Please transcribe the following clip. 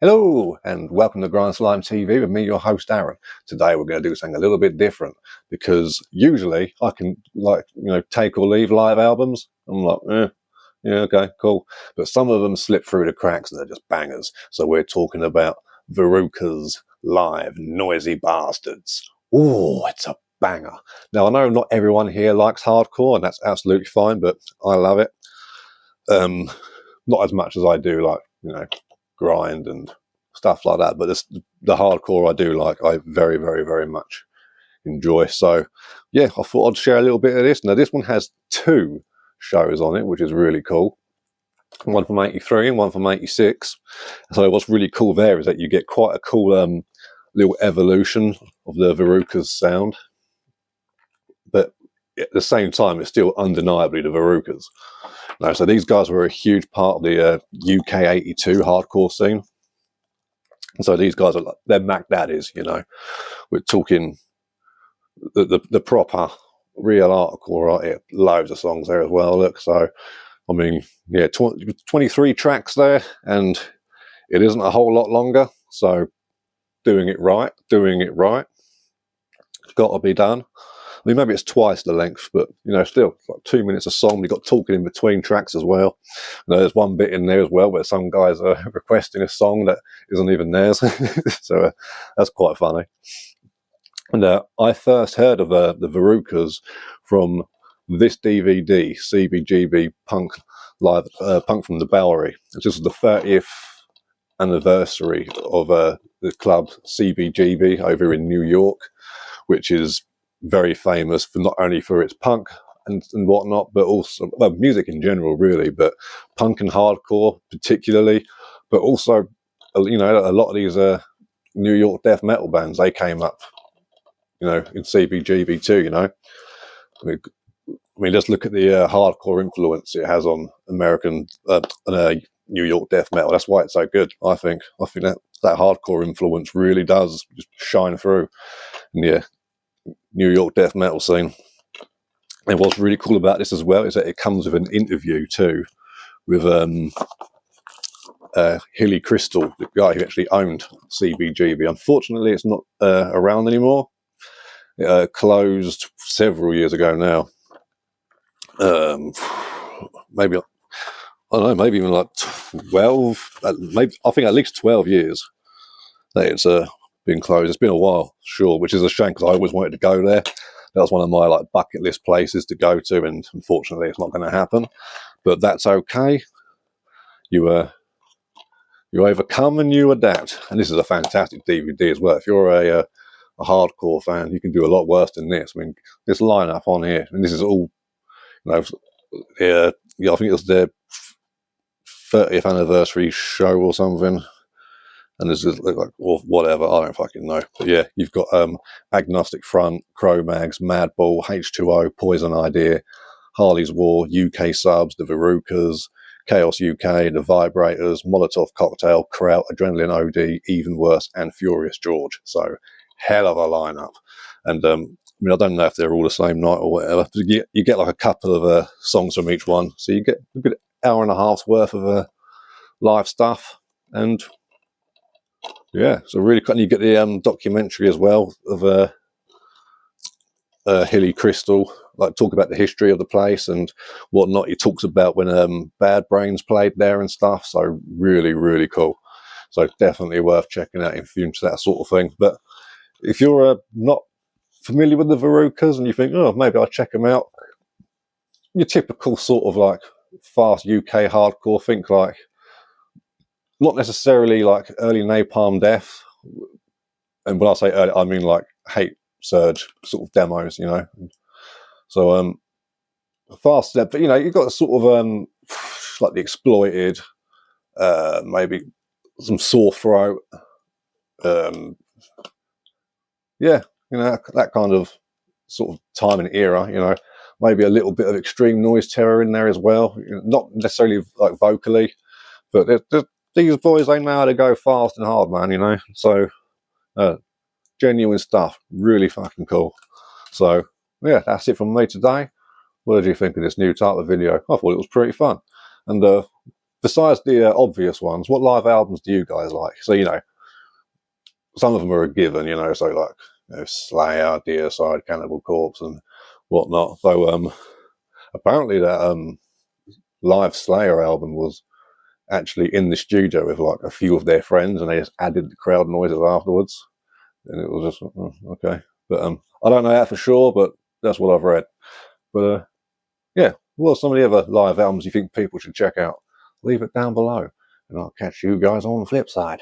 Hello and welcome to GrindslimeTV with me, your host Aaron. Today we're going to do something a little bit different because usually I can take or leave live albums. I'm like, yeah, okay, cool. But some of them slip through the cracks and they're just bangers. So we're talking about Varukers live, Noisy Bastards. Oh, it's a banger. Now I know not everyone here likes hardcore and that's absolutely fine, but I love it. Not as much as I do grind and stuff like that, but the hardcore I do like, I very, very, very much enjoy. So yeah, I thought I'd share a little bit of this. Now this one has two shows on it, which is really cool. One from '83 and one from '86. So what's really cool there is that you get quite a cool little evolution of the Varukers sound, but at the same time it's still undeniably the Varukers. No, so these guys were a huge part of the UK82 hardcore scene. And so these guys they're Mac Daddies, We're talking the proper real hardcore right here. Loads of songs there as well. Look, so I mean, yeah, 23 tracks there, and it isn't a whole lot longer. So doing it right, it's got to be done. I mean, maybe it's twice the length, but still, it's like 2 minutes a song. You've got talking in between tracks as well. There's one bit in there as well where some guys are requesting a song that isn't even theirs, so that's quite funny. And I first heard of the Varukers from this DVD, CBGB Punk Live, Punk from the Bowery. This was the 30th anniversary of the club CBGB over in New York, which is very famous for not only for its punk and whatnot, but also music in general, really, but punk and hardcore particularly, but also a lot of these New York death metal bands, they came up in CBGB too. I mean just look at the hardcore influence it has on American New York death metal. That's why it's so good. I think that hardcore influence really does just shine through. And yeah, New York death metal scene. And what's really cool about this as well is that it comes with an interview too with Hilly Crystal, the guy who actually owned CBGB. Unfortunately, it's not around anymore. It closed several years ago now. Maybe, I don't know, maybe even like 12, maybe, I think at least 12 years that it's been closed. It's been a while, sure, which is a shame because I always wanted to go there. That was one of my bucket list places to go to, and unfortunately it's not going to happen, but that's okay. You overcome and you adapt. And this is a fantastic DVD as well. If you're a hardcore fan, you can do a lot worse than this. I mean, this lineup on here, and this is all, I think it was their 30th anniversary show or something. And this is or whatever, I don't fucking know. But yeah, you've got Agnostic Front, Cro-Mags, Madball, H2O, Poison Idea, Harley's War, UK Subs, the Varukers, Chaos UK, the Vibrators, Molotov Cocktail, Kraut, Adrenaline OD, Even Worse, and Furious George. So hell of a lineup. And I mean, I don't know if they're all the same night or whatever. But you get like a couple of songs from each one, so you get a good hour and a half's worth of live stuff. And yeah, so really cool. You get the documentary as well of Hilly Crystal, talk about the history of the place and whatnot. He talks about when Bad Brains played there and stuff. So really, really cool. So definitely worth checking out if you're into that sort of thing. But if you're not familiar with the Varukers and you think, oh, maybe I'll check them out, your typical sort of fast UK hardcore, think not necessarily early Napalm Death, and when I say early, I mean Hate Surge sort of demos, So fast step, but you've got sort of the Exploited, maybe some Sore Throat, yeah, that kind of sort of time and era, maybe a little bit of Extreme Noise Terror in there as well, not necessarily vocally, but these boys, they know how to go fast and hard, man, so genuine stuff, really fucking cool. So yeah, that's it from me today. What did you think of this new type of video? I thought it was pretty fun. And besides the obvious ones, what live albums do you guys like? So, you know, some of them are a given, you know, so like, you know, Slayer, Deicide, Cannibal Corpse and whatnot. So apparently that live Slayer album was actually in the studio with like a few of their friends, and they just added the crowd noises afterwards, and it was just okay. But I don't know that for sure, but that's what I've read. But yeah, what are some of the other live albums you think people should check out? Leave it down below, and I'll catch you guys on the flip side.